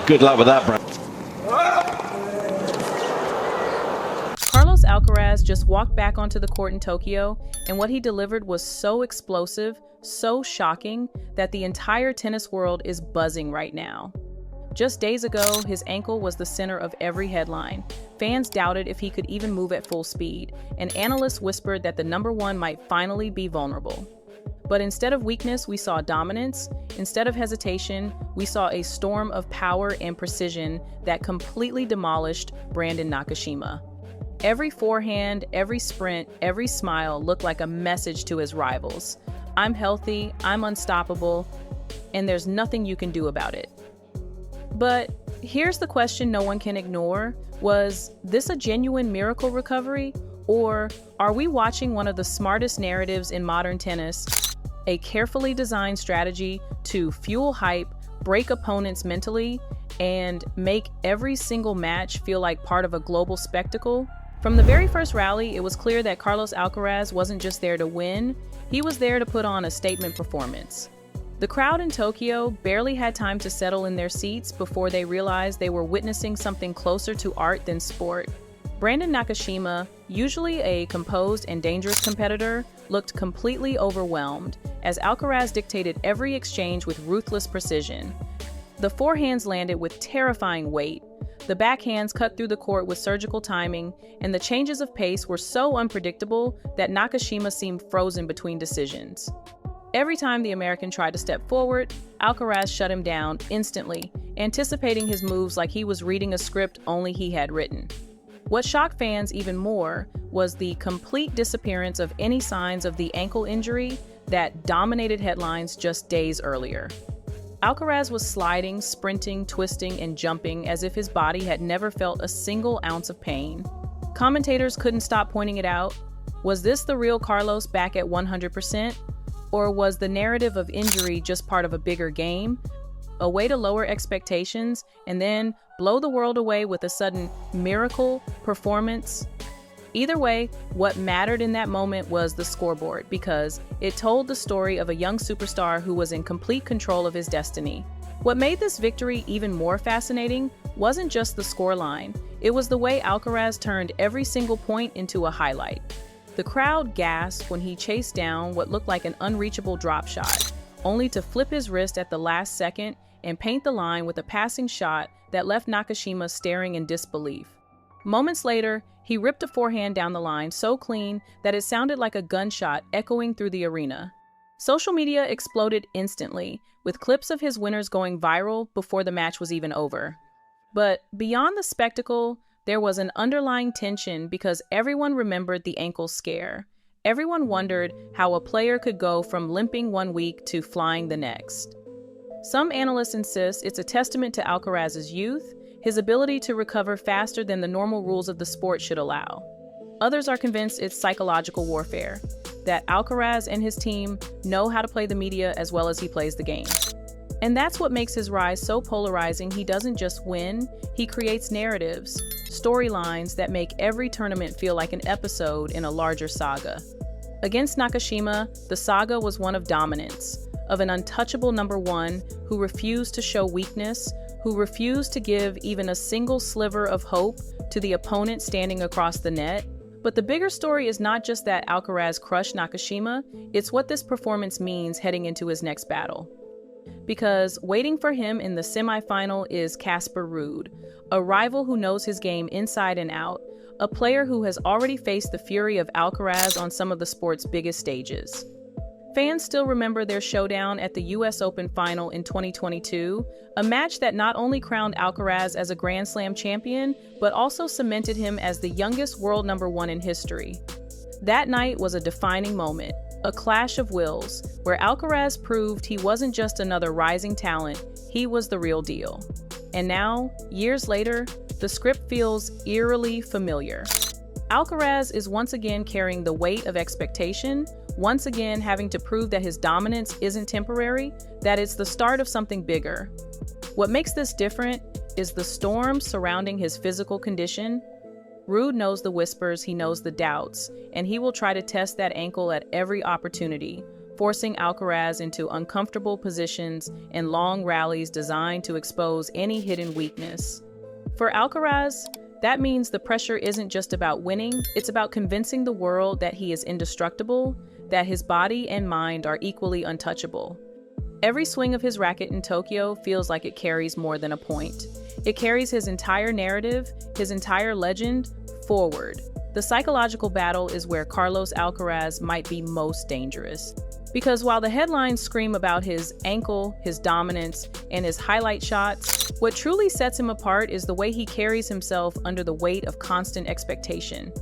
Good luck with that, bro. Carlos Alcaraz just walked back onto the court in Tokyo, and what he delivered was so explosive, so shocking, that the entire tennis world is buzzing right now. Just days ago, his ankle was the center of every headline. Fans doubted if he could even move at full speed, and analysts whispered that the number one might finally be vulnerable. But instead of weakness, we saw dominance. Instead of hesitation, we saw a storm of power and precision that completely demolished Brandon Nakashima. Every forehand, every sprint, every smile looked like a message to his rivals. I'm healthy, I'm unstoppable, and there's nothing you can do about it. But here's the question no one can ignore. Was this a genuine miracle recovery? Or are we watching one of the smartest narratives in modern tennis? A carefully designed strategy to fuel hype, break opponents mentally, and make every single match feel like part of a global spectacle? From the very first rally, it was clear that Carlos Alcaraz wasn't just there to win, he was there to put on a statement performance. The crowd in Tokyo barely had time to settle in their seats before they realized they were witnessing something closer to art than sport. Brandon Nakashima, usually a composed and dangerous competitor, looked completely overwhelmed as Alcaraz dictated every exchange with ruthless precision. The forehands landed with terrifying weight, the backhands cut through the court with surgical timing, and the changes of pace were so unpredictable that Nakashima seemed frozen between decisions. Every time the American tried to step forward, Alcaraz shut him down instantly, anticipating his moves like he was reading a script only he had written. What shocked fans even more was the complete disappearance of any signs of the ankle injury that dominated headlines just days earlier. Alcaraz was sliding, sprinting, twisting, and jumping as if his body had never felt a single ounce of pain. Commentators couldn't stop pointing it out. Was this the real Carlos back at 100%? Or was the narrative of injury just part of a bigger game? A way to lower expectations and then blow the world away with a sudden miracle performance? Either way, what mattered in that moment was the scoreboard, because it told the story of a young superstar who was in complete control of his destiny. What made this victory even more fascinating wasn't just the scoreline, it was the way Alcaraz turned every single point into a highlight. The crowd gasped when he chased down what looked like an unreachable drop shot, only to flip his wrist at the last second and paint the line with a passing shot that left Nakashima staring in disbelief. Moments later, he ripped a forehand down the line so clean that it sounded like a gunshot echoing through the arena. Social media exploded instantly, with clips of his winners going viral before the match was even over. But beyond the spectacle, there was an underlying tension because everyone remembered the ankle scare. Everyone wondered how a player could go from limping one week to flying the next. Some analysts insist it's a testament to Alcaraz's youth, his ability to recover faster than the normal rules of the sport should allow. Others are convinced it's psychological warfare, that Alcaraz and his team know how to play the media as well as he plays the game. And that's what makes his rise so polarizing. He doesn't just win, he creates narratives, storylines that make every tournament feel like an episode in a larger saga. Against Nakashima, the saga was one of dominance, of an untouchable number one who refused to show weakness, who refused to give even a single sliver of hope to the opponent standing across the net. But the bigger story is not just that Alcaraz crushed Nakashima, it's what this performance means heading into his next battle. Because waiting for him in the semifinal is Casper Ruud, a rival who knows his game inside and out, a player who has already faced the fury of Alcaraz on some of the sport's biggest stages. Fans still remember their showdown at the US Open final in 2022, a match that not only crowned Alcaraz as a Grand Slam champion, but also cemented him as the youngest world number one in history. That night was a defining moment, a clash of wills, where Alcaraz proved he wasn't just another rising talent, he was the real deal. And now, years later, the script feels eerily familiar. Alcaraz is once again carrying the weight of expectation, once again having to prove that his dominance isn't temporary, that it's the start of something bigger. What makes this different is the storm surrounding his physical condition. Ruud knows the whispers, he knows the doubts, and he will try to test that ankle at every opportunity, forcing Alcaraz into uncomfortable positions and long rallies designed to expose any hidden weakness. For Alcaraz, that means the pressure isn't just about winning, it's about convincing the world that he is indestructible, that his body and mind are equally untouchable. Every swing of his racket in Tokyo feels like it carries more than a point. It carries his entire narrative, his entire legend, forward. The psychological battle is where Carlos Alcaraz might be most dangerous. Because while the headlines scream about his ankle, his dominance, and his highlight shots, what truly sets him apart is the way he carries himself under the weight of constant expectation.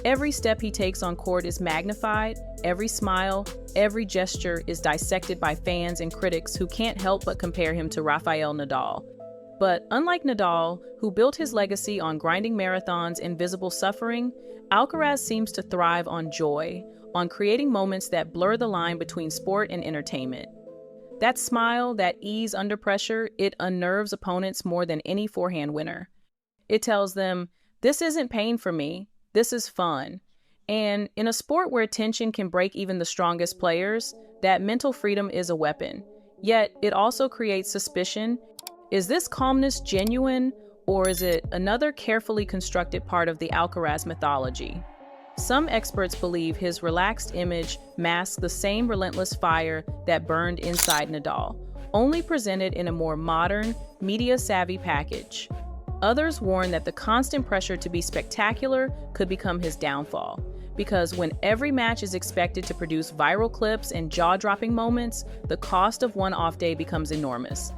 Every step he takes on court is magnified, every smile, every gesture is dissected by fans and critics who can't help but compare him to Rafael Nadal. But unlike Nadal, who built his legacy on grinding marathons and visible suffering, Alcaraz seems to thrive on joy, on creating moments that blur the line between sport and entertainment. That smile, that ease under pressure, it unnerves opponents more than any forehand winner. It tells them, this isn't pain for me, this is fun. And in a sport where tension can break even the strongest players, that mental freedom is a weapon. Yet, it also creates suspicion. Is this calmness genuine, or is it another carefully constructed part of the Alcaraz mythology? Some experts believe his relaxed image masks the same relentless fire that burned inside Nadal, only presented in a more modern, media-savvy package. Others warn that the constant pressure to be spectacular could become his downfall, because when every match is expected to produce viral clips and jaw-dropping moments, the cost of one off day becomes enormous.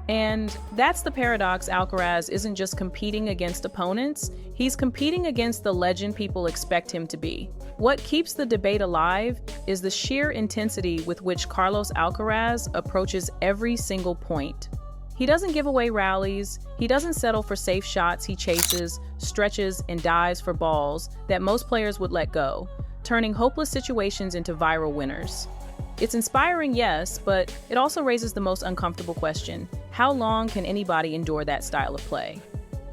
And that's the paradox. Alcaraz isn't just competing against opponents, he's competing against the legend people expect him to be. What keeps the debate alive is the sheer intensity with which Carlos Alcaraz approaches every single point. He doesn't give away rallies, he doesn't settle for safe shots, he chases, stretches, and dives for balls that most players would let go, turning hopeless situations into viral winners. It's inspiring, yes, but it also raises the most uncomfortable question. How long can anybody endure that style of play?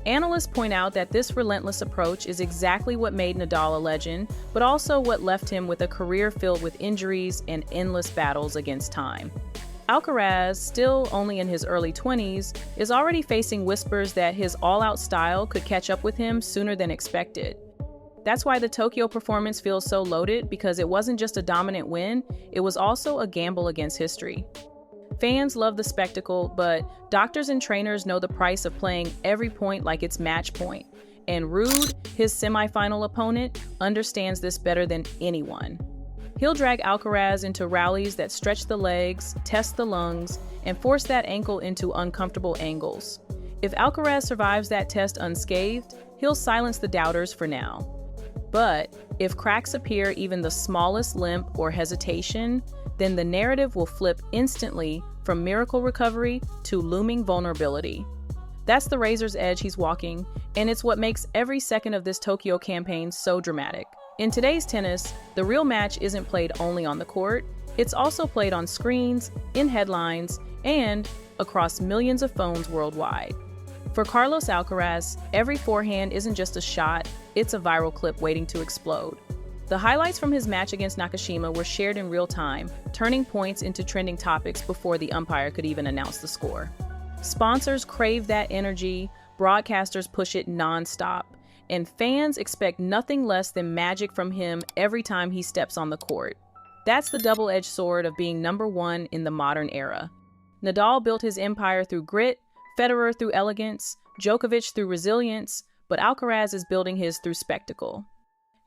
Analysts point out that this relentless approach is exactly what made Nadal a legend, but also what left him with a career filled with injuries and endless battles against time. Alcaraz, still only in his early 20s, is already facing whispers that his all-out style could catch up with him sooner than expected. That's why the Tokyo performance feels so loaded, because it wasn't just a dominant win, it was also a gamble against history. Fans love the spectacle, but doctors and trainers know the price of playing every point like it's match point. And Ruud, his semifinal opponent, understands this better than anyone. He'll drag Alcaraz into rallies that stretch the legs, test the lungs, and force that ankle into uncomfortable angles. If Alcaraz survives that test unscathed, he'll silence the doubters for now. But if cracks appear even the smallest limp or hesitation, then the narrative will flip instantly from miracle recovery to looming vulnerability. That's the razor's edge he's walking, and it's what makes every second of this Tokyo campaign so dramatic. In today's tennis, the real match isn't played only on the court, it's also played on screens, in headlines, and across millions of phones worldwide. For Carlos Alcaraz, every forehand isn't just a shot, it's a viral clip waiting to explode. The highlights from his match against Nakashima were shared in real time, turning points into trending topics before the umpire could even announce the score. Sponsors crave that energy, broadcasters push it non-stop, and fans expect nothing less than magic from him every time he steps on the court. That's the double-edged sword of being number one in the modern era. Nadal built his empire through grit, Federer through elegance, Djokovic through resilience, but Alcaraz is building his through spectacle.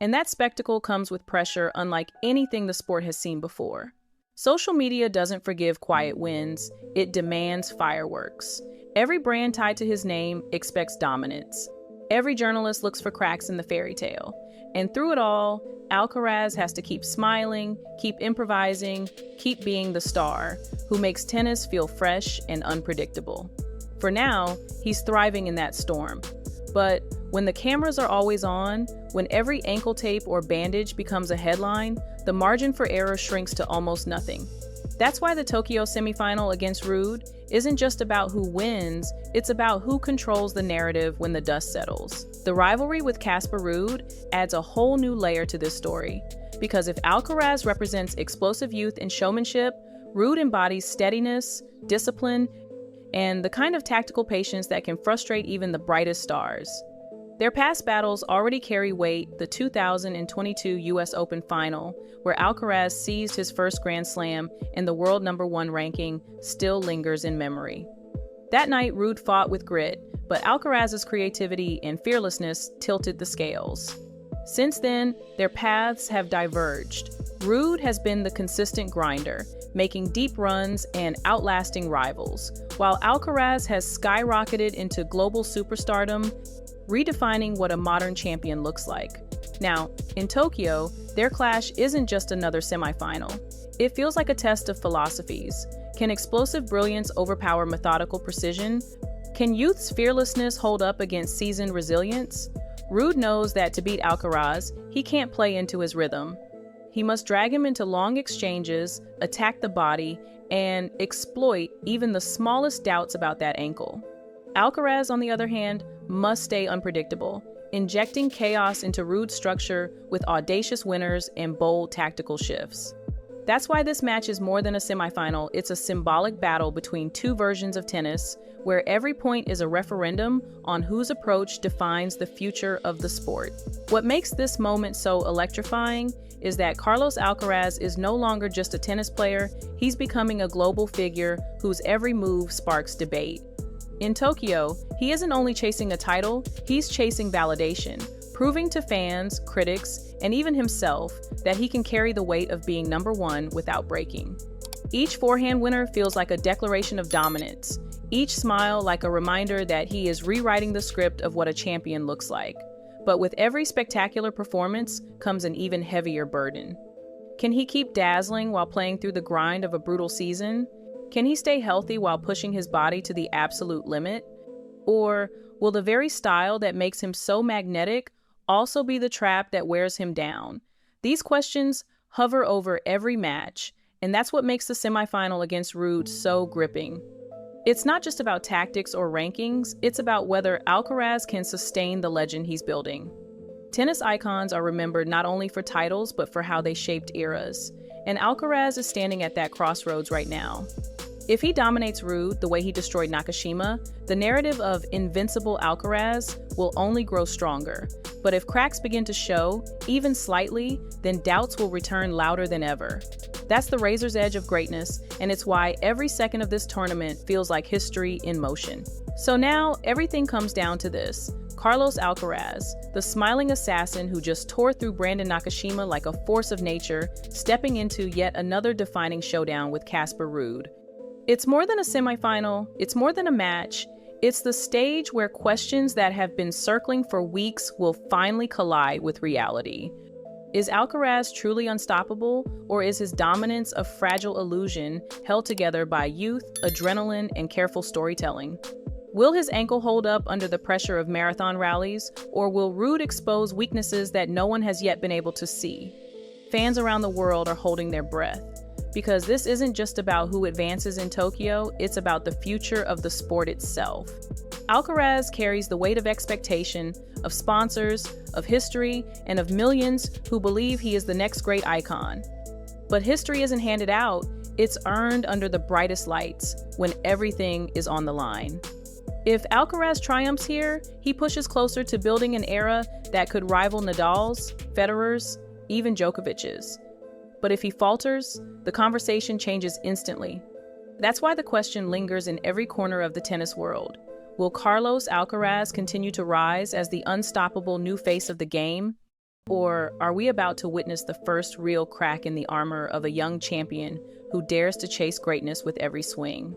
And that spectacle comes with pressure unlike anything the sport has seen before. Social media doesn't forgive quiet wins, it demands fireworks. Every brand tied to his name expects dominance. Every journalist looks for cracks in the fairy tale. And through it all, Alcaraz has to keep smiling, keep improvising, keep being the star, who makes tennis feel fresh and unpredictable. For now, he's thriving in that storm. But when the cameras are always on, when every ankle tape or bandage becomes a headline, the margin for error shrinks to almost nothing. That's why the Tokyo semifinal against Ruud isn't just about who wins, it's about who controls the narrative when the dust settles. The rivalry with Casper Ruud adds a whole new layer to this story. Because if Alcaraz represents explosive youth and showmanship, Ruud embodies steadiness, discipline, and the kind of tactical patience that can frustrate even the brightest stars. Their past battles already carry weight. The 2022 US Open final, where Alcaraz seized his first Grand Slam and the world #1 ranking, still lingers in memory. That night, Ruud fought with grit, but Alcaraz's creativity and fearlessness tilted the scales. Since then, their paths have diverged. Ruud has been the consistent grinder, making deep runs and outlasting rivals, while Alcaraz has skyrocketed into global superstardom, redefining what a modern champion looks like. Now, in Tokyo, their clash isn't just another semifinal. It feels like a test of philosophies. Can explosive brilliance overpower methodical precision? Can youth's fearlessness hold up against seasoned resilience? Ruud knows that to beat Alcaraz, he can't play into his rhythm. He must drag him into long exchanges, attack the body, and exploit even the smallest doubts about that ankle. Alcaraz, on the other hand, must stay unpredictable, injecting chaos into Ruud's structure with audacious winners and bold tactical shifts. That's why this match is more than a semifinal. It's a symbolic battle between two versions of tennis, where every point is a referendum on whose approach defines the future of the sport. What makes this moment so electrifying is that Carlos Alcaraz is no longer just a tennis player, he's becoming a global figure whose every move sparks debate. In Tokyo, he isn't only chasing a title, he's chasing validation, proving to fans, critics, and even himself that he can carry the weight of being #1 without breaking. Each forehand winner feels like a declaration of dominance, each smile like a reminder that he is rewriting the script of what a champion looks like. But with every spectacular performance comes an even heavier burden. Can he keep dazzling while playing through the grind of a brutal season? Can he stay healthy while pushing his body to the absolute limit? Or will the very style that makes him so magnetic also be the trap that wears him down? These questions hover over every match, and that's what makes the semifinal against Ruud so gripping. It's not just about tactics or rankings, it's about whether Alcaraz can sustain the legend he's building. Tennis icons are remembered not only for titles, but for how they shaped eras. And Alcaraz is standing at that crossroads right now. If he dominates Ruud the way he destroyed Nakashima, the narrative of invincible Alcaraz will only grow stronger. But if cracks begin to show, even slightly, then doubts will return louder than ever. That's the razor's edge of greatness, and it's why every second of this tournament feels like history in motion. So now, everything comes down to this. Carlos Alcaraz, the smiling assassin who just tore through Brandon Nakashima like a force of nature, stepping into yet another defining showdown with Casper Ruud. It's more than a semifinal, it's more than a match, it's the stage where questions that have been circling for weeks will finally collide with reality. Is Alcaraz truly unstoppable, or is his dominance a fragile illusion held together by youth, adrenaline, and careful storytelling? Will his ankle hold up under the pressure of marathon rallies, or will Ruud expose weaknesses that no one has yet been able to see? Fans around the world are holding their breath, because this isn't just about who advances in Tokyo, it's about the future of the sport itself. Alcaraz carries the weight of expectation, of sponsors, of history, and of millions who believe he is the next great icon. But history isn't handed out, it's earned under the brightest lights, when everything is on the line. If Alcaraz triumphs here, he pushes closer to building an era that could rival Nadal's, Federer's, even Djokovic's. But if he falters, the conversation changes instantly. That's why the question lingers in every corner of the tennis world. Will Carlos Alcaraz continue to rise as the unstoppable new face of the game? Or are we about to witness the first real crack in the armor of a young champion who dares to chase greatness with every swing?